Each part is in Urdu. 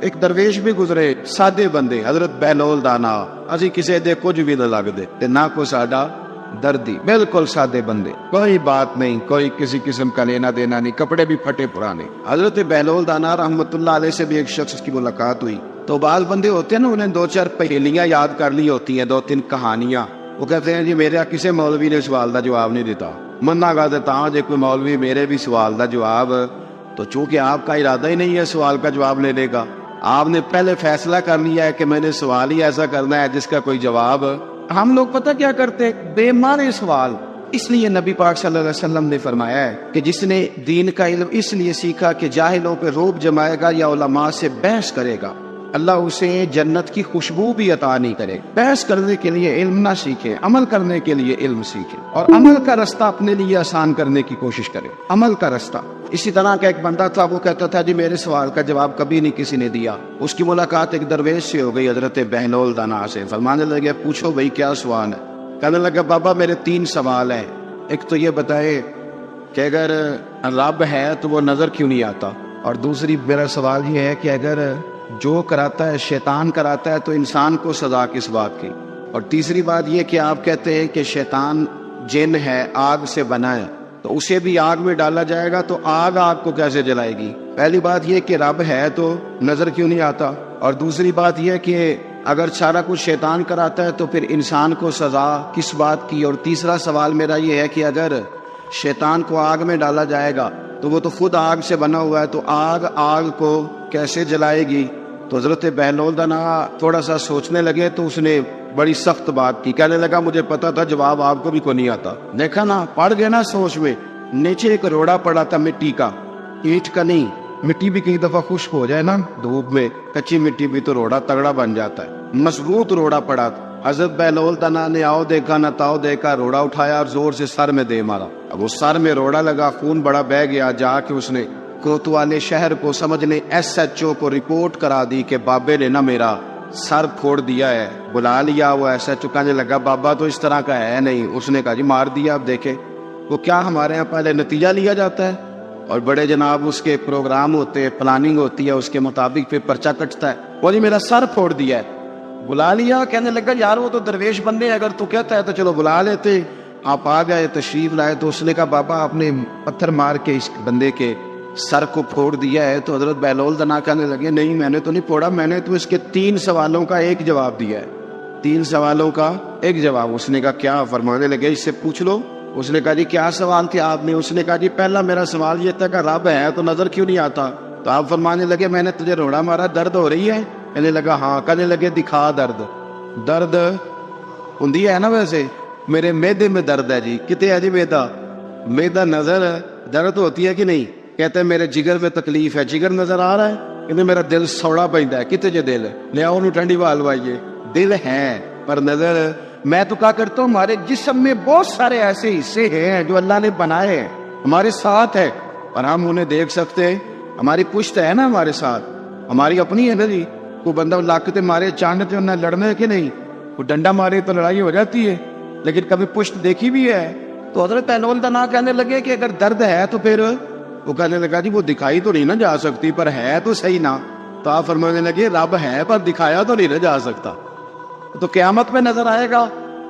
ایک درویش بھی گزرے, سادے بندے, حضرت بہلول دانا, اسی کسی دے کچھ بھی نہ لگتے تے نہ کوئی ساڈا دردی, بالکل سادے بندے, کوئی بات نہیں, کوئی کسی قسم کا لینا دینا نہیں, کپڑے بھی پھٹے پرانے. حضرت بہلول دانا رحمت اللہ علیہ سے بھی ایک شخص کی ملاقات ہوئی. تو بعض بندے ہوتے ہیں نا, انہیں 2-4 پہیلیاں یاد کر لی ہوتی ہیں, 2-3 کہانیاں. وہ کہتے ہیں جی میرے کسی مولوی نے سوال دا جواب نہیں دیتا, منا گا دیتا ہوں جی کوئی مولوی میرے بھی سوال دا جواب. تو چونکہ آپ کا ارادہ ہی نہیں ہے سوال کا جواب لینے کا, آپ نے پہلے فیصلہ کر لیا ہے کہ میں نے سوال ہی ایسا کرنا ہے جس کا کوئی جواب. ہم لوگ پتہ کیا کرتے, بے معنی سوال. اس لیے نبی پاک صلی اللہ علیہ وسلم نے فرمایا ہے کہ جس نے دین کا علم اس لیے سیکھا کہ جاہلوں پہ رعب جمائے گا یا علماء سے بحث کرے گا, اللہ اسے جنت کی خوشبو بھی عطا نہیں کرے. بحث کرنے کے لیے علم نہ سیکھے, عمل کرنے کے لیے علم سیکھے, اور عمل کا رستہ اپنے لیے آسان کرنے کی کوشش کرے, عمل کا رستہ. اسی طرح کا ایک بندہ تھا, وہ کہتا تھا جی میرے سوال کا جواب کبھی نہیں کسی نے دیا. اس کی ملاقات ایک درویش سے ہو گئی, حضرت بہلول دانا سے. فرمانے لگے پوچھو بھائی کیا سوال ہے؟ کہنے لگا بابا میرے 3 سوال ہیں. ایک تو یہ بتائے کہ اگر رب ہے تو وہ نظر کیوں نہیں آتا, اور دوسری میرا سوال یہ ہے کہ اگر جو کراتا ہے شیطان کراتا ہے تو انسان کو سزا کس بات کی, اور تیسری بات یہ کہ آپ کہتے ہیں کہ شیطان جن ہے, آگ سے بنا ہے, تو اسے بھی آگ میں ڈالا جائے گا تو آگ کو کیسے جلائے گی؟ پہلی بات یہ کہ رب ہے تو نظر کیوں نہیں آتا, اور دوسری بات یہ کہ اگر سارا کچھ شیطان کراتا ہے تو پھر انسان کو سزا کس بات کی؟ اور تیسرا سوال میرا یہ ہے کہ اگر شیطان کو آگ میں ڈالا جائے گا تو وہ تو خود آگ سے بنا ہوا ہے, تو آگ کو کیسے جلائے گی؟ تو حضرت بہلول دانا تھوڑا سا سوچنے لگے, تو اس نے بڑی سخت بات کی. کہنے لگا مجھے پتا تھا جواب آپ کو بھی کو نہیں آتا. دیکھا نا, پڑ گیا نا سوچ میں. نیچے ایک روڑا پڑا تھا مٹی کا, اینٹ کا نہیں. مٹی بھی کئی دفعہ خشک ہو جائے نا دھوپ میں, کچی مٹی بھی تو روڑا تگڑا بن جاتا ہے. مضبوط روڑا پڑا تھا. حضرت بہلول دانا نے آؤ دیکھا نہ تاؤ دیکھا, روڑا اٹھایا اور زور سے سر میں دے مارا. اب وہ سر میں روڑا لگا, خون بڑا بہہ گیا. جا کے اس نے کوتوالے شہر کو سمجھنے SHO کو رپورٹ کرا دی کہ بابے نے نا میرا سر پھوڑ دیا ہے. بلا لیا. وہ SHO کہنے لگا بابا تو اس طرح کا ہے نہیں. اس نے کہا جی مار دیا. اب دیکھیں وہ کیا ہمارے ہاں پہلے نتیجہ لیا جاتا ہے, اور بڑے جناب اس کے پروگرام ہوتے ہیں, پلاننگ ہوتی ہے, اس کے مطابق پھر پرچہ کٹتا ہے. وہ جی میرا سر پھوڑ دیا ہے. بلا لیا. کہنے لگا یار وہ تو درویش بندے, اگر تو کہتا ہے تو چلو بلا لیتے. آپ آ گئے, تشریف لائے. تو اس نے کہا بابا آپ نے پتھر مار کے اس بندے کے سر کو پھوڑ دیا ہے. تو حضرت بہلول دانا کہنے لگے نہیں میں نے تو نہیں پھوڑا, میں نے تو اس کے 3 سوالوں کا ایک جواب دیا ہے. 3 سوالوں کا ایک جواب. اس نے کہا کیا؟ فرمانے لگے اس سے پوچھ لو. اس نے کہا جی کیا سوال تھے آپ نے؟ اس نے کہا جی پہلا میرا سوال یہ تھا کہ رب ہے تو نظر کیوں نہیں آتا؟ تو آپ فرمانے لگے میں نے تجھے روڑا مارا, درد ہو رہی ہے؟ کہنے لگا ہاں. کہنے لگے دکھا درد ہوندی ہے نا ویسے, میرے میدے میں درد ہے. جی کتے ہے جی میدا نظر درد ہوتی ہے کہ نہیں؟ کہتے ہیں میرے جگر میں تکلیف ہے. جگر نظر آ رہا ہے؟ کہتے میرا دل سوڑا پیندا ہے. کتے جے دل لیا انہوں ٹھنڈی وال وائیے. دل ہے پر نظر. میں تو کہا کرتا ہوں ہمارے جسم میں بہت سارے ایسے حصے ہیں جو اللہ نے بنائے ہیں, ہمارے ساتھ ہے, اور ہم انہیں دیکھ سکتے ہیں. ہماری پشت ہے نا ہمارے ساتھ, ہماری اپنی ہے نا جی. کوئی بندہ لاکتے مارے چاندتے انہیں لڑنے کہ نہیں, کوئی ڈنڈا مارے تو لڑائی ہو جاتی ہے, لیکن کبھی پشت دیکھی بھی ہے. تو حضرت بہلول دانا کہنے لگے کہ اگر درد ہے تو پھر وہ کہنے لگا جی وہ دکھائی تو نہیں نہ جا سکتی, پر ہے تو صحیح نا. تو آپ فرمانے لگے رب ہے پر دکھایا تو نہیں نہ جا سکتا. تو قیامت میں نظر آئے گا,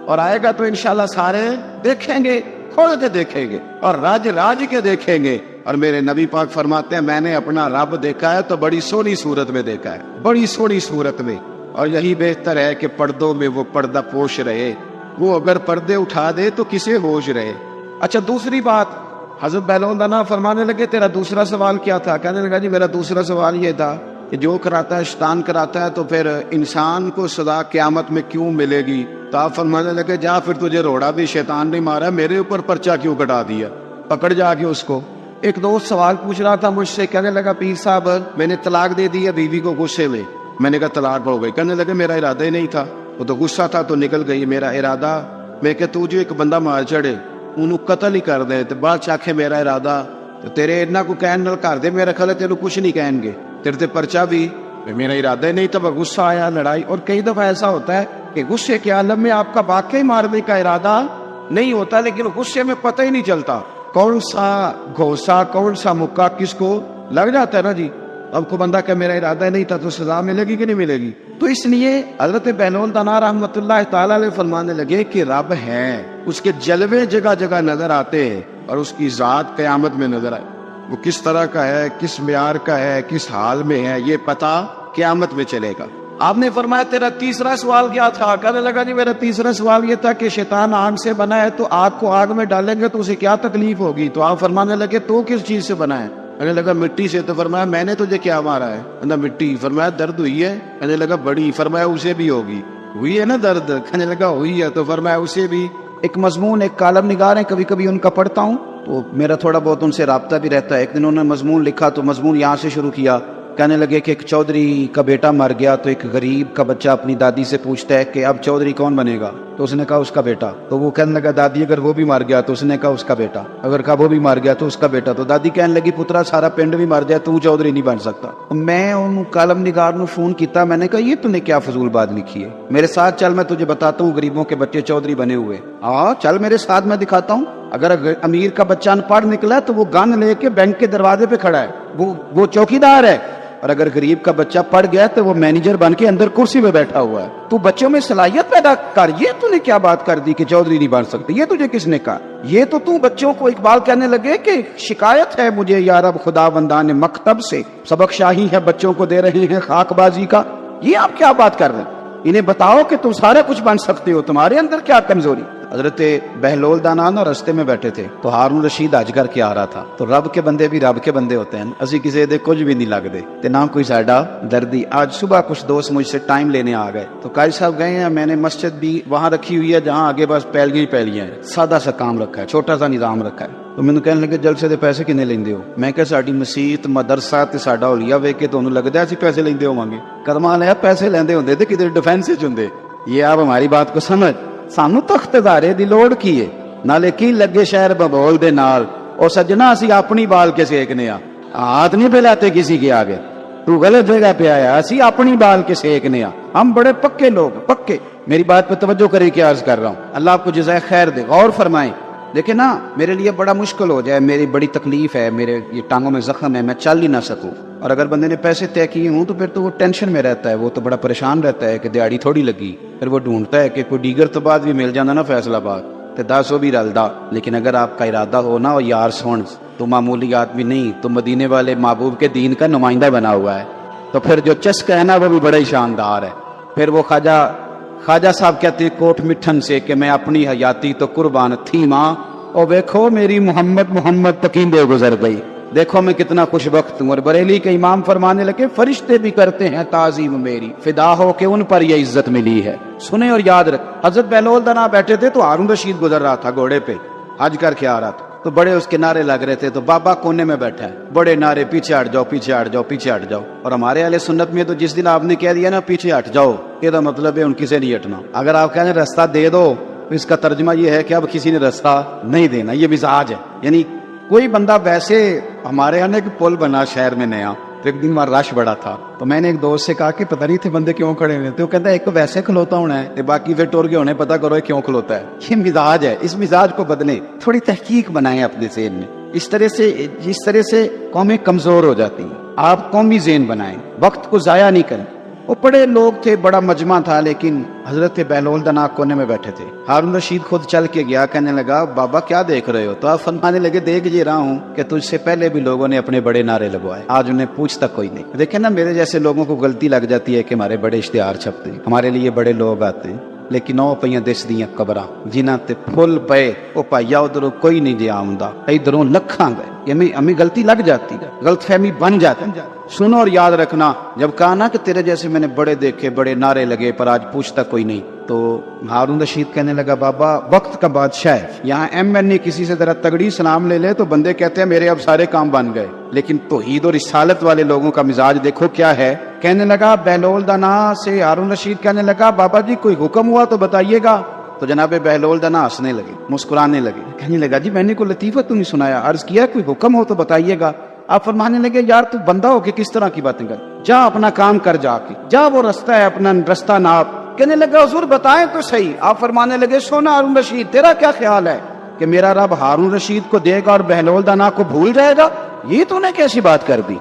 اور آئے گا تو انشاءاللہ سارے دیکھیں گے, کھول کے دیکھیں گے اور راج کے دیکھیں گے. اور میرے نبی پاک فرماتے ہیں میں نے اپنا رب دیکھا ہے تو بڑی سونی صورت میں دیکھا ہے, بڑی سونی صورت میں. اور یہی بہتر ہے کہ پردوں میں وہ پردہ پوش رہے, وہ اگر پردے اٹھا دے تو کسے ہوش رہے. اچھا دوسری بات, حضرت بہلول دانا فرمانے لگے تیرا دوسرا سوال کیا تھا؟ کہنے لگا جی میرا دوسرا سوال یہ تھا کہ جو کراتا ہے شیطان کراتا ہے تو پھر انسان کو سزا قیامت میں کیوں ملے گی؟ تو آپ فرمانے لگے جا پھر تجھے روڑا بھی شیطان نے مارا, میرے اوپر پرچہ کیوں کٹا دیا؟ پکڑ جا کے اس کو. ایک دوست سوال پوچھ رہا تھا مجھ سے, کہنے لگا پیر صاحب میں نے طلاق دے دی ہے بیوی کو غصے میں. میں نے کہا طلاق ہو گئی. کہنے لگے میرا ارادہ ہی نہیں تھا, وہ تو غصہ تھا تو نکل گئی. میرا ارادہ میں کہ تو جو ایک بندہ مار چڑھے انہوں قتل ہی کر دے تو بعد چاکھے میرا ارادہ, تو تیرے اتنا کو کہن نال کر دے میرا خیال ہے تیرے کچھ نہیں کہیں گے, تیرے تے پرچہ بھی میرا ارادہ ہی نہیں تھا, غصہ آیا لڑائی. اور کئی دفعہ ایسا ہوتا ہے کہ غصے کے عالم میں آپ کا واقعی مارنے کا ارادہ نہیں ہوتا, لیکن غصے میں پتہ ہی نہیں چلتا کون سا گھوسا کون سا مکہ کس کو لگ جاتا ہے نا جی. اب کو بندہ کہ میرا ارادہ نہیں تھا تو سزا ملے گی کہ نہیں ملے گی؟ تو اس لیے حضرت بہلول دانا رحمت اللہ تعالیٰ علیہ فرمانے لگے کہ رب ہے، اس کے جلوے جگہ جگہ نظر آتے ہیں اور اس کی ذات قیامت میں نظر آئے، وہ کس طرح کا ہے، کس معیار کا ہے، کس حال میں ہے، یہ پتہ قیامت میں چلے گا۔ آپ نے فرمایا تیرا تیسرا سوال کیا تھا؟ کہنے لگا جی میرا تیسرا سوال یہ تھا کہ شیطان آگ سے بنا ہے تو آگ کو آگ میں ڈالیں گے تو اسے کیا تکلیف ہوگی؟ تو آپ فرمانے لگے تو کس چیز سے بنا ہے؟ کہنے لگا مٹی سے۔ تو فرمایا میں نے تجھے کیا مارا ہے؟ کہنا مٹی۔ فرمایا درد ہوئی ہے؟ کہنے لگا بڑی۔ فرمایا اسے بھی ہوگی۔ ہوئی ہے نا درد؟ کہنے لگا ہوئی ہے۔ تو فرمایا اسے بھی۔ ایک مضمون ایک کالم نگار ہیں، کبھی کبھی ان کا پڑھتا ہوں تو میرا تھوڑا بہت ان سے رابطہ بھی رہتا ہے۔ ایک دن انہوں نے مضمون لکھا تو مضمون یہاں سے شروع کیا، کہنے لگے کہ ایک چودھری کا بیٹا مر گیا تو ایک غریب کا بچہ اپنی دادی سے پوچھتا ہے کہ اب چودھری کون بنے گا؟ تو اس نے کہا اس کا بیٹا۔ تو وہ کہنے لگا دادی اگر وہ بھی مر گیا؟ تو اس نے کہا اس کا بیٹا۔ اگر کہا وہ بھی مر گیا تو اس کا بیٹا۔ تو دادی کہنے لگی پترا سارا پنڈ بھی مر جائے تو چودھری نہیں بن سکتا۔ میں ان کالم نگار نے فون کیتا، میں نے کہا یہ تو نے کیا فضول بات لکھی ہے، میرے ساتھ چل میں تجھے بتاتا ہوں غریبوں کے بچے چودھری بنے ہوئے۔ ہاں چل میرے ساتھ، میں دکھاتا ہوں۔ اگر امیر کا بچہ ان پڑھ نکلا تو وہ گن لے کے بینک کے دروازے پہ کھڑا ہے، وہ چوکیدار ہے، اور اگر غریب کا بچہ پڑھ گیا تو وہ مینیجر بن کے اندر کرسی پہ بیٹھا ہوا ہے۔ تو بچوں میں صلاحیت پیدا کر۔ یہ تو نے کیا بات کر دی کہ چودھری نہیں بن سکتے؟ یہ تجھے کس نے کہا؟ یہ تو بچوں کو اقبال کہنے لگے کہ شکایت ہے مجھے یا رب خدا بندان مکتب سے، سبق شاہی ہے بچوں کو دے رہے ہیں خاک بازی کا۔ یہ آپ کیا بات کر رہے ہیں؟ انہیں بتاؤ کہ تم سارے کچھ بن سکتے ہو، تمہارے اندر کیا کمزوری؟ حضرت بہلول دانا رستے میں بیٹھے تھے تو ہارون رشید حج کر کے آ رہا تھا۔ تو رب کے بندے بھی رب کے بندے ہوتے ہیں، اسی کسی دے کچھ بھی نہیں لگتے تے نہ کوئی ساڈا دردی۔ آج صبح کچھ دوست مجھ سے ٹائم لینے آ گئے تو قاری صاحب گئے ہیں، میں نے مسجد بھی وہاں رکھی ہوئی ہے جہاں آگے بس پیلیاں ہیں، سادہ سا کام رکھا ہے، چھوٹا سا نظام رکھا ہے۔ تو مینوں کہنے لگے جلسے دے پیسے کنے لیندے ہو؟ میں کہ ساڈی مسجد مدرسہ تے ساڈا اولیا ویکھ کے تانوں لگدا اسی پیسے لیندے ہوواਂਗੇ؟ کدماں لیا پیسے لیندے ہوندے تے کدھر ڈیفینس وچ ہوندے۔ یہ آپ ہماری بات کو سمجھ، سانو تخت دارے دی لوڑ کی ہے، نالے کی لگے شہر ببول دے نال، او سجنا اسی اپنی بال کے سیکنے آ، ہاتھ نہیں پھیلاتے کسی کے آگے، تو غلط جگہ پہ آیا، اسی اپنی بال کے سیکنے آ، ہم بڑے پکے لوگ، پکے۔ میری بات پہ توجہ کرے کہ عرض کر رہا ہوں، اللہ آپ کو جزائے خیر دے، غور فرمائیں۔ لیکن نا میرے لیے بڑا مشکل ہو جائے، میری بڑی تکلیف ہے، میرے یہ ٹانگوں میں زخم ہے، میں چل ہی نہ سکوں، اور اگر بندے نے پیسے طے کیے ہوں تو پھر تو وہ ٹینشن میں رہتا ہے، وہ تو بڑا پریشان رہتا ہے کہ دیہڑی تھوڑی لگی، پھر وہ ڈھونڈتا ہے کہ کوئی دیگر تو بعد بھی مل جانا نا فیصلہ باد تے 10 بھی رلدا۔ لیکن اگر آپ کا ارادہ ہو نا اور یار سن تو معمولی آدمی نہیں، تو مدینے والے محبوب کے دین کا نمائندہ بنا ہوا ہے، تو پھر جو چسکا ہے نا وہ بھی بڑا ہی شاندار ہے۔ پھر وہ خواجہ صاحب کہتے ہیں کوٹ مٹھن سے کہ میں اپنی حیاتی تو قربان تھی ماں، اور دیکھو میری محمد تکیندے گزر گئی، دیکھو میں کتنا خوش بخت ہوں۔ اور بریلی کے امام فرمانے لگے فرشتے بھی کرتے ہیں تعظیم میری، فدا ہو کہ ان پر یہ عزت ملی ہے۔ سنیں اور یاد رکھ، حضرت بہلول دانا بیٹھے تھے تو ہارون رشید گزر رہا تھا گھوڑے پہ، حج کر کے آ رہا تھا، تو بڑے اس کے نعرے لگ رہے تھے، تو بابا کونے میں بیٹھا ہے، بڑے نعرے پیچھے ہٹ جاؤ پیچھے ہٹ جاؤ پیچھے ہٹ جاؤ۔ اور ہمارے اہل سنت میں تو جس دن آپ نے کہہ دیا نا پیچھے ہٹ جاؤ، یہ تو مطلب ہے ان کسی نہیں ہٹنا۔ اگر آپ کہیں رستہ دے دو تو اس کا ترجمہ یہ ہے کہ اب کسی نے رستہ نہیں دینا، یہ مزاج ہے۔ یعنی کوئی بندہ ویسے، ہمارے یہاں ایک پل بنا شہر میں نیا، تو ایک دن وہاں رش بڑا تھا، تو میں نے ایک دوست سے کہا کہ پتہ نہیں تھے بندے کیوں کھڑے ہوئے تھے، وہ کہتا ہے ایک ویسے کھلوتا ہونا ہے، باقی پھر ٹور کے ہونے پتہ کرو کیوں کھلوتا ہے۔ یہ مزاج ہے، اس مزاج کو بدلیں، تھوڑی تحقیق بنائیں اپنے ذہن میں۔ جس طرح سے قومیں کمزور ہو جاتی ہیں، آپ قومی ذہن بنائیں، وقت کو ضائع نہیں کریں۔ وہ بڑے لوگ تھے، بڑا مجمع تھا، لیکن حضرت بہلول دانا کونے میں بیٹھے تھے۔ ہارون رشید خود چل کے گیا، کہنے لگا بابا کیا دیکھ رہے ہو؟ تو آپ فرمانے لگے دیکھ یہ رہا ہوں کہ تجھ سے پہلے بھی لوگوں نے اپنے بڑے نعرے لگوائے، آج انہیں پوچھتا کوئی نہیں۔ دیکھیں نا میرے جیسے لوگوں کو غلطی لگ جاتی ہے کہ ہمارے بڑے اشتہار چھپتے ہیں، ہمارے لیے بڑے لوگ آتے ہیں، لیکن او پئیاں دس دیاں قبراں جنہاں تے پھل پے، او پائیا ادھروں کوئی نہیں جے آوندا، ادھروں لکھاں گئے۔ یہ ہمیں غلطی لگ جاتی ہے، غلط فہمی بن جاتی ہے۔ سنو اور یاد رکھنا، جب کہا نا کہ تیرے جیسے میں نے بڑے دیکھے، بڑے نعرے لگے، پر آج پوچھتا کوئی نہیں، تو ہارون رشید کہنے لگا بابا وقت کا بادشاہ ہے، یہاں ایم کسی سے ذرا تگڑی سلام لے لے تو بندے کہتے ہیں میرے اب سارے کام بن گئے، لیکن توحید اور رسالت والے لوگوں کا مزاج دیکھو کیا ہے۔ کہنے لگا بہلول دانا سے ہارون رشید کہنے لگا بابا جی کوئی حکم ہوا تو بتائیے گا۔ تو جناب بہلول دانا ہنسنے لگے، مسکرانے لگے، کہنے لگا جی میں نے کوئی لطیفہ تو نہیں سنایا، عرض کیا کوئی حکم ہو تو بتائیے گا۔ آپ فرمانے لگے یار تو بندہ ہو کے کس طرح کی باتیں کر، جا اپنا کام کر، جا کے جا وہ رستہ ہے اپنا رستہ ناپ۔ کہنے لگا حضور بتائیں تو صحیح۔ آپ فرمانے لگے سونا ہارون رشید تیرا کیا خیال ہے کہ میرا رب ہارون رشید کو دے گا اور بہلول دانا کو بھول جائے گا؟ یہ تو نے کیسی بات کر دی؟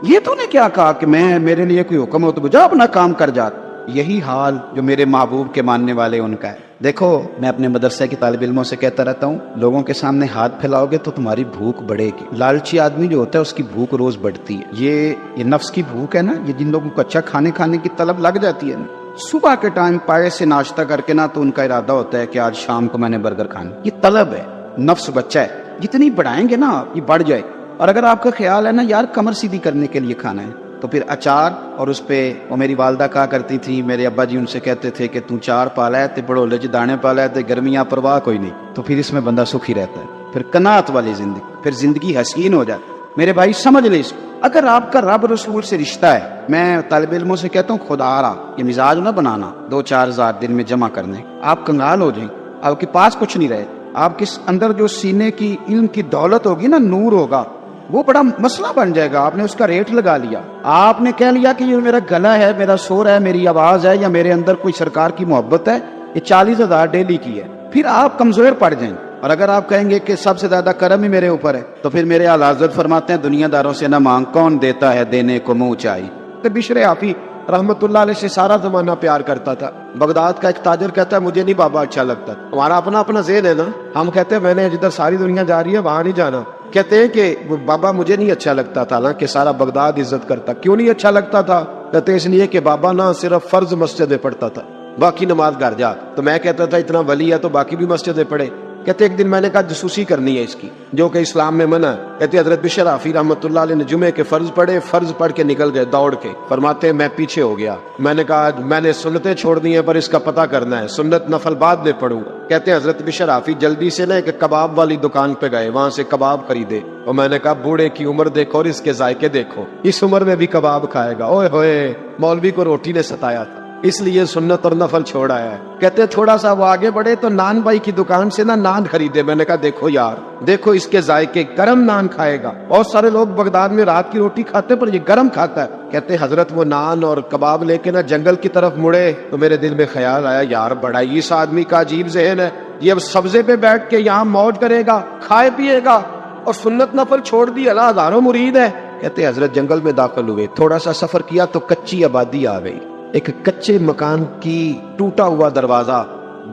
یہ تو نے کیا کہا کہ میں میرے لیے کوئی حکم ہو تو جا اپنا کام کر جا. یہی حال جو میرے محبوب کے ماننے والے ان کا ہے. دیکھو میں اپنے مدرسے کے طالب علموں سے کہتا رہتا ہوں، لوگوں کے سامنے ہاتھ پھیلاؤ گے تو تمہاری بھوک بڑھے گی. لالچی آدمی جو ہوتا ہے اس کی بھوک روز بڑھتی ہے. یہ نفس کی بھوک ہے نا، یہ جن لوگوں کو اچھا کھانے کی طلب لگ جاتی ہے نا، صبح کے ٹائم پائے سے ناشتہ کر کے نا تو ان کا ارادہ ہوتا ہے کہ آج شام کو میں نے برگر کھانا. یہ طلب ہے، نفس بچہ ہے. جتنی بڑھائیں گے نا یہ بڑھ جائے. اور اگر آپ کا خیال ہے نا یار کمر سیدھی کرنے کے لیے کھانا ہے تو پھر اچار اور اس پہ وہ میری والدہ کہا کرتی تھی، میرے ابا جی ان سے کہتے تھے کہ تو چار پالا ہے تے بڑولے چ دانے پالا ہے تے گرمیاں پرواہ کوئی نہیں. تو پھر اس میں بندہ سکھی رہتا ہے. پھر قناعت والی زندگی، پھر زندگی حسین ہو جاتی. میرے بھائی سمجھ لے اس کو. اگر آپ کا رب رسول سے رشتہ ہے، میں طالب علموں سے کہتا ہوں خدا را یہ مزاج نہ بنانا 2-4 ہزار دن میں جمع کرنے. آپ کنگال ہو جائیں، آپ کے پاس کچھ نہیں رہے. آپ کے اندر جو سینے کی علم کی دولت ہوگی نا، نور ہوگا، وہ بڑا مسئلہ بن جائے گا. آپ نے اس کا ریٹ لگا لیا، آپ نے کہہ لیا کہ یہ میرا گلا ہے، میرا سور ہے، میری آواز ہے، یا میرے اندر کوئی سرکار کی محبت ہے، یہ 40,000 ڈیلی کی ہے. پھر آپ کمزور پڑ جائیں. اور اگر آپ کہیں گے کہ سب سے زیادہ کرم ہی میرے اوپر ہے، تو پھر میرے اعلی حضرت فرماتے ہیں دنیا داروں سے نہ مانگ، کون دیتا ہے دینے کو منہ چاہیے. تو بشر حافی رحمت اللہ علیہ سے سارا زمانہ پیار کرتا تھا. بغداد کا ایک تاجر کہتا ہے مجھے نہیں بابا اچھا لگتا. ہمارا اپنا ذہن ہے نا، ہم کہتے ہیں میں نے جدھر ساری دنیا جا رہی ہے وہاں نہیں جانا. کہتے ہیں کہ بابا مجھے نہیں اچھا لگتا تھا، حالانکہ سارا بغداد عزت کرتا. کیوں نہیں اچھا لگتا تھا؟ کہتے اس لیے کہ بابا نہ صرف فرض مسجد میں پڑھتا تھا، باقی نماز گھر جا. تو میں کہتا تھا اتنا ولی ہے تو باقی بھی مسجد میں پڑھے. کہتے ایک دن میں نے کہا جسوسی کرنی ہے اس کی، جو کہ اسلام میں منع ہے. کہتے حضرت بشر حافی رحمۃ اللہ علیہ نے جمعے کے فرض پڑھے، فرض پڑھ کے نکل گئے دوڑ کے. فرماتے ہیں میں پیچھے ہو گیا. میں نے کہا میں نے سنتیں چھوڑ دی ہیں پر اس کا پتہ کرنا ہے، سنت نفل بعد میں پڑھوں گا. کہتے ہیں حضرت بشر حافی جلدی سے نا ایک کباب والی دکان پہ گئے، وہاں سے کباب خریدے. اور میں نے کہا بوڑھے کی عمر دیکھو اور اس کے ذائقے دیکھو، اس عمر میں بھی کباب کھائے گا. اوئے ہوئے، مولوی کو روٹی نے ستایا تھا، اس لیے سنت اور نفل چھوڑا ہے. کہتے تھوڑا سا وہ آگے بڑھے تو نان بھائی کی دکان سے نا نان خریدے. میں نے کہا دیکھو یار، دیکھو اس کے ذائقے، گرم نان کھائے گا. بہت سارے لوگ بغداد میں رات کی روٹی کھاتے پر یہ گرم کھاتا ہے. کہتے حضرت وہ نان اور کباب لے کے نا جنگل کی طرف مڑے تو میرے دل میں خیال آیا یار بڑا ہی اس آدمی کا عجیب ذہن ہے. یہ اب سبزے پہ بیٹھ کے یہاں موج کرے گا، کھائے پیے گا، اور سنت نفل چھوڑ دی. اللہ ہزاروں مرید ہے. کہتے حضرت جنگل میں داخل ہوئے، تھوڑا سا سفر کیا تو کچی آبادی آ گئی. ایک کچے مکان کی ٹوٹا ہوا دروازہ،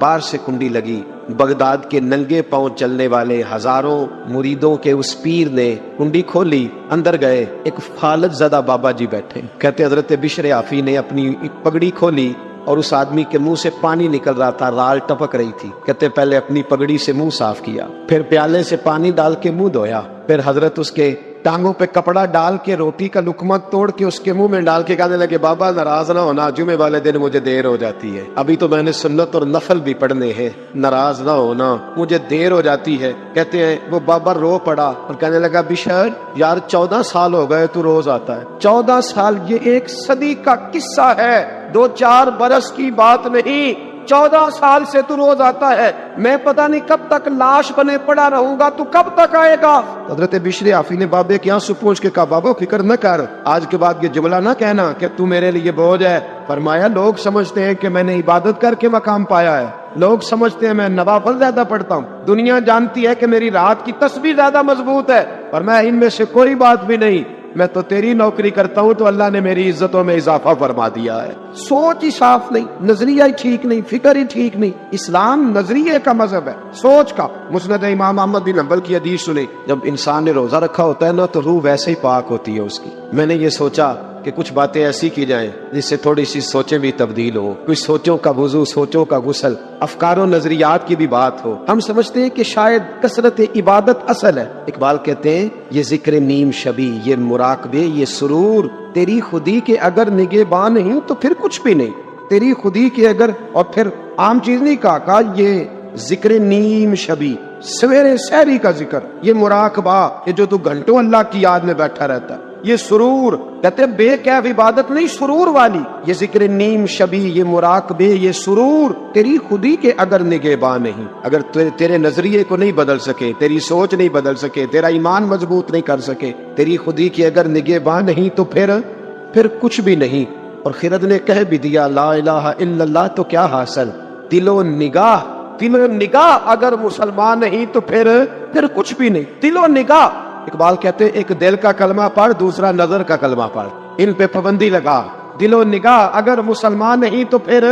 باہر سے کنڈی لگی. بغداد کے ننگے پاؤں چلنے والے ہزاروں مریدوں کے اس پیر نے کنڈی کھولی، اندر گئے. ایک فالج زدہ بابا جی بیٹھے. کہتے حضرت بشر حافی نے اپنی پگڑی کھولی اور اس آدمی کے منہ سے پانی نکل رہا تھا، رال ٹپک رہی تھی. کہتے پہلے اپنی پگڑی سے منہ صاف کیا، پھر پیالے سے پانی ڈال کے منہ دھویا، پھر حضرت اس کے ٹانگوں پہ کپڑا ڈال کے روٹی کا لقمہ توڑ کے اس کے منہ میں ڈال کے کہنے لگے بابا ناراض نہ ہونا، جمعے والے دن مجھے دیر ہو جاتی ہے، ابھی تو میں نے سنت اور نفل بھی پڑھنے ہیں، ناراض نہ ہونا مجھے دیر ہو جاتی ہے. کہتے ہیں وہ بابا رو پڑا اور کہنے لگا بشر یار 14 سال ہو گئے تو روز آتا ہے. 14 سال یہ 1 صدی کا قصہ ہے، 2-4 برس کی بات نہیں. 14 سال سے تو روز آتا ہے. میں پتہ نہیں کب تک لاش بنے پڑا رہوں گا، تو کب تک آئے گا؟ حضرت بشر حافی نے بابے کے آنسو پوچھ کے کہا بابا فکر نہ کر، آج کے بعد یہ جملہ نہ کہنا کہ تو میرے لیے بوجھ ہے. فرمایا لوگ سمجھتے ہیں کہ میں نے عبادت کر کے مقام پایا ہے، لوگ سمجھتے ہیں میں نوافل زیادہ پڑھتا ہوں، دنیا جانتی ہے کہ میری رات کی تسبیح زیادہ مضبوط ہے، اور میں ان میں سے کوئی بات بھی نہیں. میں تو تیری نوکری کرتا ہوں تو اللہ نے میری عزتوں میں اضافہ فرما دیا ہے. سوچ ہی صاف نہیں، نظریہ ہی ٹھیک نہیں، فکر ہی ٹھیک نہیں. اسلام نظریے کا مذہب ہے، سوچ کا. مسند امام احمد بن حنبل کی حدیث سنی، جب انسان نے روزہ رکھا ہوتا ہے نا تو روح ویسے ہی پاک ہوتی ہے اس کی. میں نے یہ سوچا کہ کچھ باتیں ایسی کی جائیں جس سے تھوڑی سی سوچیں بھی تبدیل ہو، کچھ سوچوں کا وضو، سوچوں کا غسل، افکار و نظریات کی بھی بات ہو. ہم سمجھتے ہیں کہ شاید کثرت عبادت اصل ہے. اقبال کہتے ہیں یہ ذکر نیم شبی، یہ مراقبے، یہ سرور تیری خودی کے اگر نگہباں نہیں تو پھر کچھ بھی نہیں. تیری خودی کے اگر، اور پھر عام چیز نہیں کہا یہ ذکر نیم شبی، سویرے سحری کا ذکر، یہ مراقبہ، یہ جو تو گھنٹوں اللہ کی یاد میں بیٹھا رہتا ہے. یہ سرور، کہتے بے کیف عبادت نہیں، سرور والی. یہ ذکر نیم شبی، یہ مراقبے، یہ سرور تیری خودی کے اگر نگہباں نہیں. اگر تیرے نظریے کو نہیں بدل سکے، تیری سوچ نہیں بدل سکے، تیرا ایمان مضبوط نہیں کر سکے، تیری خودی کی اگر نگہباں نہیں تو پھر کچھ بھی نہیں. اور خرد نے کہہ بھی دیا لا الہ الا اللہ تو کیا حاصل؟ دل و نگاہ اگر مسلمان نہیں تو پھر کچھ بھی نہیں. دل و نگاہ اقبال کہتے ہیں ایک دل کا کلمہ پڑھ، دوسرا نظر کا کلمہ پڑھ، ان پہ پابندی لگا. دل و نگاہ اگر مسلمان نہیں تو پھر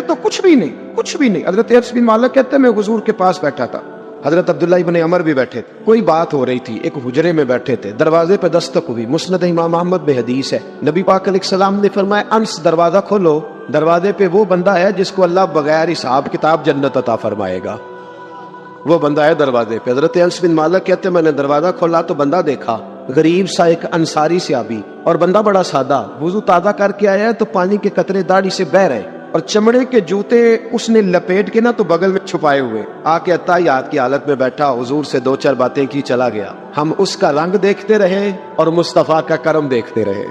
تو کچھ بھی نہیں، کچھ بھی نہیں. حضرت انس بن مالک کہتے ہیں میں حضور کے پاس بیٹھا تھا، حضرت عبداللہ ابن عمر بھی بیٹھے تھے، کوئی بات ہو رہی تھی، ایک حجرے میں بیٹھے تھے، دروازے پہ دستک ہوئی. مسند امام احمد میں حدیث ہے، نبی پاک علیہ السلام نے فرمایا انس دروازہ کھولو، دروازے پہ وہ بندہ ہے جس کو اللہ بغیر حساب کتاب جنت عطا فرمائے گا. وہ بندہ ہے دروازے پہ. حضرت انس بن مالک کہتے ہیں میں نے دروازہ کھولا تو بندہ دیکھا، غریب سا ایک انصاری صحابی، اور بندہ بڑا سادہ، وضو تازہ کر کے آیا ہے تو پانی کے قطرے داڑھی سے بہ رہے، اور چمڑے کے جوتے اس نے لپیٹ کے نا تو بغل میں چھپائے ہوئے آ کے اتحیات کی حالت میں بیٹھا، حضور سے 2-4 باتیں کی، چلا گیا. ہم اس کا رنگ دیکھتے رہے اور مصطفیٰ کا کرم دیکھتے رہے.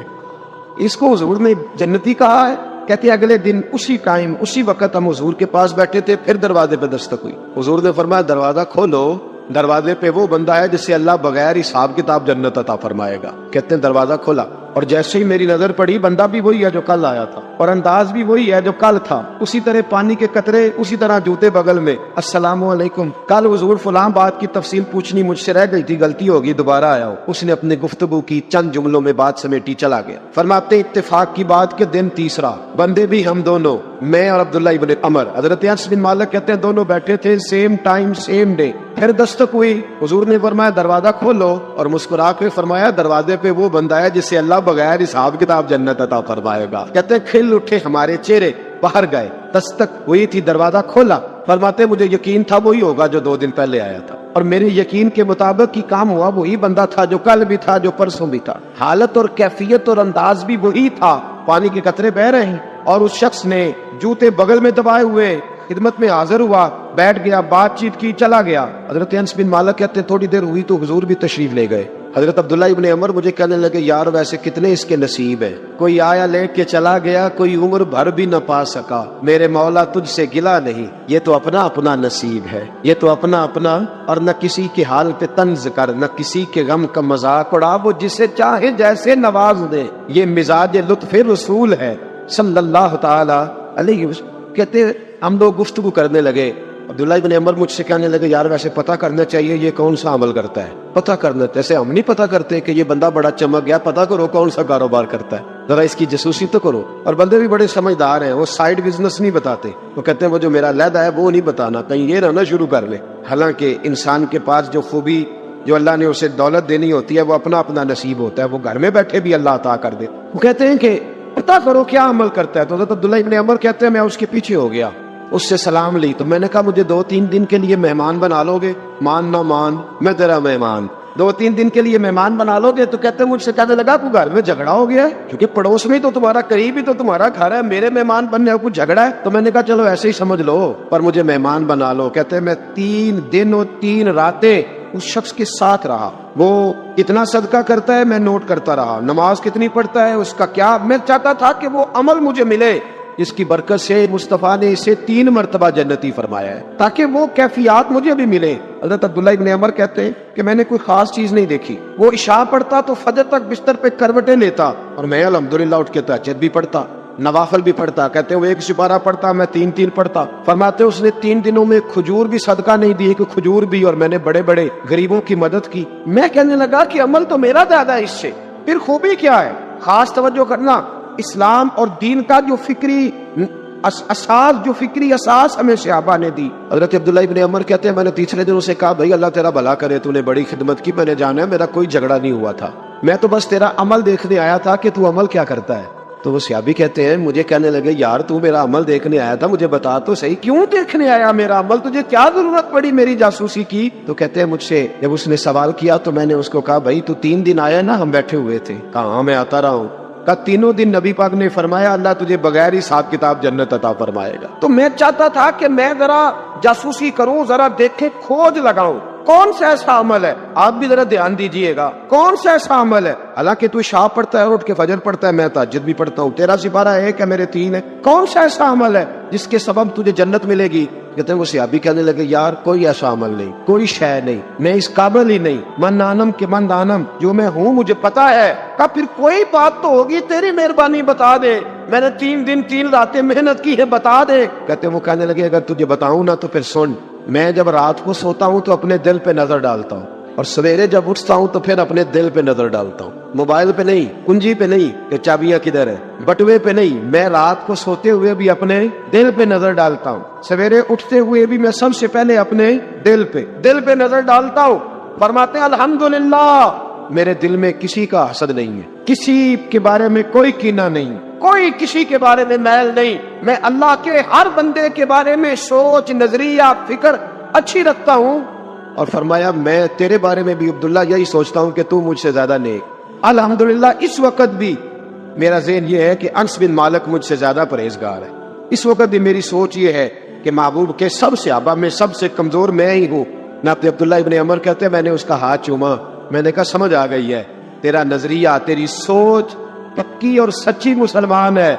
اس کو حضور نے جنتی کہا ہے. کہتے ہیں اگلے دن اسی ٹائم اسی وقت ہم حضور کے پاس بیٹھے تھے، پھر دروازے پہ دستک ہوئی. حضور نے فرمایا دروازہ کھولو، دروازے پہ وہ بندہ ہے جس سے اللہ بغیر حساب کتاب جنت عطا فرمائے گا. کہتے ہیں دروازہ کھولا اور جیسے ہی میری نظر پڑی بندہ بھی وہی ہے جو کل آیا تھا، اور انداز بھی وہی ہے جو کل تھا، اسی طرح پانی کے قطرے، اسی طرح جوتے بغل میں. السلام علیکم، کل حضور فلاں بات کی تفصیل پوچھنی مجھ سے رہ گئی تھی، غلطی ہوگی، دوبارہ آیا ہو. اس نے اپنی گفتگو کی، چند جملوں میں بات سمیٹی، چلا گیا. فرماتے اتفاق کی بات کہ دن تیسرا، بندے بھی ہم دونوں، میں اور عبداللہ ابن عمر. حضرت انس بن مالک کہتے ہیں دونوں بیٹھے تھے، سیم ٹائم سیم ڈے. پھر دستک ہوئی، حضور نے فرمایا دروازہ کھولو، اور مسکرا کے فرمایا دروازے پہ وہ بندہ ہے جس سے اللہ بغیر حساب کتاب جنت عطا فرمائے گا. کہتے ہیں کھل اٹھے ہمارے چہرے، باہر گئے، دستک ہوئی تھی، دروازہ کھولا. فرماتے مجھے یقین تھا وہی ہوگا جو 2 دن پہلے آیا تھا، اور میرے یقین کے مطابق ہی کام ہوا. وہی بندہ تھا جو کل بھی تھا، جو پرسوں بھی تھا، حالت اور کیفیت اور انداز بھی وہی تھا. پانی کے قطرے بہ رہے ہیں اور اس شخص نے جوتے بغل میں دبائے ہوئے خدمت میں حاضر ہوا، بیٹھ گیا، بات چیت کی، چلا گیا. حضرت انس بن مالک کہتے ہیں تھوڑی دیر ہوئی تو حضور بھی تشریف لے گئے. حضرت عبداللہ ابن عمر مجھے کہنے لگے یار ویسے کتنے اس کے نصیب ہیں، کوئی آیا لے کے چلا گیا، کوئی عمر بھر بھی نہ پا سکا. میرے مولا تجھ سے گلا نہیں، یہ تو اپنا اپنا نصیب ہے، یہ تو اپنا اپنا. اور نہ کسی کے حال پہ طنز کر، نہ کسی کے غم کا مذاق اڑا، وہ جسے چاہے جیسے نواز دے، یہ مزاج لطف رسول ہے صلی اللہ تعالی علیہ وسلم. کہتے ہم لوگ گفتگو کرنے لگے. عبداللہ ابن عمر مجھ سے کہنے لگے یار ویسے پتہ کرنا چاہیے یہ کون سا عمل کرتا ہے، پتہ کرنا. جیسے ہم نہیں پتہ کرتے کہ یہ بندہ بڑا چمک گیا، پتہ کرو کون سا کاروبار کرتا ہے، ذرا اس کی جاسوسی تو کرو. اور بندے بھی بڑے سمجھدار ہیں، وہ سائیڈ بزنس نہیں بتاتے، وہ کہتے ہیں وہ جو میرا علیحدہ ہے وہ نہیں بتانا، کہیں یہ نہ شروع کر لے. حالانکہ انسان کے پاس جو خوبی، جو اللہ نے اسے دولت دینی ہوتی ہے، وہ اپنا اپنا نصیب ہوتا ہے، وہ گھر میں بیٹھے بھی اللہ عطا کر دے. وہ کہتے ہیں کہ پتہ کرو کیا عمل کرتا ہے. تو حضرت عبداللہ ابن عمر کہتے ہیں میں اس کے پیچھے ہو گیا، اس سے سلام لی. تو میں نے کہا مجھے 2-3 دن کے لیے مہمان بنا لو گے؟ مان نہ مان، میں تیرا مہمان. 2-3 دن کے لیے مہمان بنا لو گے؟ تو کہتے ہیں مجھ سے کہنے لگا کوئی گھر میں جھگڑا ہو گیا ہے، کیونکہ پڑوس میں تو تمہارا قریب ہی تو تمہارا گھر ہے، میرے مہمان بننے کا کچھ جھگڑا ہے؟ تو میں نے کہا چلو ایسے ہی سمجھ لو، پر مجھے مہمان بنا لو. کہتے ہیں میں 3 دن اور 3 راتیں اس شخص کے ساتھ رہا. وہ کتنا صدقہ کرتا ہے میں نوٹ کرتا رہا، نماز کتنی پڑھتا ہے، اس کا کیا. میں چاہتا تھا کہ وہ عمل مجھے ملے جس کی برکت سے مصطفیٰ نے اسے 3 مرتبہ جنتی فرمایا ہے، تاکہ وہ کیفیات مجھے بھی ملے. حضرت عبداللہ ابن عمر کہتے ہیں کہ میں نے کوئی خاص چیز نہیں دیکھی. وہ عشاء پڑھتا تو فجر تک بستر پہ کروٹیں لیتا، اور میں الحمدللہ اٹھ کے تہجد بھی پڑھتا، نوافل بھی پڑھتا. کہتے ہیں وہ 1 سپارہ پڑھتا، میں 3 پڑھتا. فرماتے اس نے 3 دنوں میں کھجور بھی صدقہ نہیں دی، کہ کھجور بھی، اور میں نے بڑے بڑے غریبوں کی مدد کی. میں کہنے لگا کہ عمل تو میرا زیادہ ہے اس سے، پھر خوبی کیا ہے؟ خاص توجہ کرنا، اسلام اور دین کا جو فکری اساس ہمیں صحابہ نے دی. حضرت عبداللہ ابن عمر کہتے ہیں میں نے تیسرے دن اسے کہا بھائی اللہ تیرا بھلا کرے، تو نے بڑی خدمت کی، میں نے جانا ہے میرا کوئی جھگڑا نہیں ہوا تھا، میں تو بس تیرا عمل دیکھنے آیا تھا کہ تو عمل کیا کرتا ہے. تو وہ صحابی کہتے ہیں مجھے کہنے لگے یار تو میرا عمل دیکھنے آیا تھا، مجھے بتا تو صحیح کیوں دیکھنے آیا میرا عمل، تجھے کیا ضرورت پڑی میری جاسوسی کی؟ تو کہتے ہیں مجھ سے جب اس نے سوال کیا تو میں نے اس کو کہا بھائی تو 3 دن آیا نا، ہم بیٹھے ہوئے تھے. کہا ہاں میں آتا رہا ہوں. کا 3 دن نبی پاک نے فرمایا اللہ تجھے بغیر حساب کتاب جنت عطا فرمائے گا. تو میں چاہتا تھا کہ میں ذرا جاسوسی کروں، ذرا دیکھیں، کھوج لگاؤں کون سا ایسا عمل ہے. آپ بھی ذرا دھیان دیجئے گا کون سا ایسا عمل ہے. حالانکہ تو عشاء پڑھتا ہے، اٹھ کے فجر پڑھتا ہے، میں تہجد بھی پڑھتا ہوں، تیرا سپارہ 1 ہے میرے 3 ہے. کون سا ایسا عمل ہے جس کے سبب تجھے جنت ملے گی؟ کہتے ہیں وہ صحابی کہنے لگے یار کوئی ایسا عمل نہیں، کوئی شے نہیں، میں اس قابل ہی نہیں. من آنم کے من آنم، جو میں ہوں مجھے پتا ہے. کہا پھر کوئی بات تو ہوگی، تیری مہربانی بتا دے، میں نے 3 دن 3 راتیں محنت کی ہے، بتا دے. کہتے ہیں وہ کہنے لگے اگر تجھے بتاؤں نا تو پھر سن. میں جب رات کو سوتا ہوں تو اپنے دل پہ نظر ڈالتا ہوں، اور سویرے جب اٹھتا ہوں تو پھر اپنے دل پہ نظر ڈالتا ہوں، موبائل پہ نہیں، کنجی پہ نہیں کہ چابیاں کدھر ہے، بٹوے پہ نہیں، میں رات کو سوتے ہوئے بھی اپنے دل پہ نظر ڈالتا ہوں، سویرے اٹھتے ہوئے بھی میں سب سے پہلے اپنے دل پہ نظر ڈالتا ہوں۔ فرماتے ہیں الحمدللہ میرے دل میں کسی کا حسد نہیں ہے، کسی کے بارے میں کوئی کینہ نہیں، کوئی کسی کے بارے میں میل نہیں، میں اللہ کے ہر بندے کے بارے میں سوچ، نظریہ، فکر اچھی رکھتا ہوں۔ اور فرمایا میں تیرے بارے میں بھی عبداللہ یہی سوچتا ہوں کہ تو مجھ سے زیادہ نیک۔ الحمدللہ اس وقت بھی میرا ذہن یہ ہے کہ انس بن مالک مجھ سے زیادہ پرہیزگار ہے، اس وقت بھی میری سوچ یہ ہے کہ محبوب کے سب صحابہ میں سب سے کمزور میں ہی ہوں۔ نہ عبداللہ ابن عمر کہتے ہیں میں نے اس کا ہاتھ چوما، میں نے کہا سمجھ آ گئی ہے، تیرا نظریہ، تیری سوچ پکی اور سچی مسلمان ہے،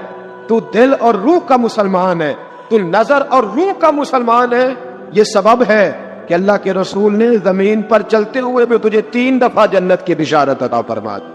تو دل اور روح کا مسلمان ہے، تو نظر اور روح کا مسلمان ہے۔ یہ سبب ہے کہ اللہ کے رسول نے زمین پر چلتے ہوئے بھی تجھے 3 دفعہ جنت کی بشارت عطا فرمائی۔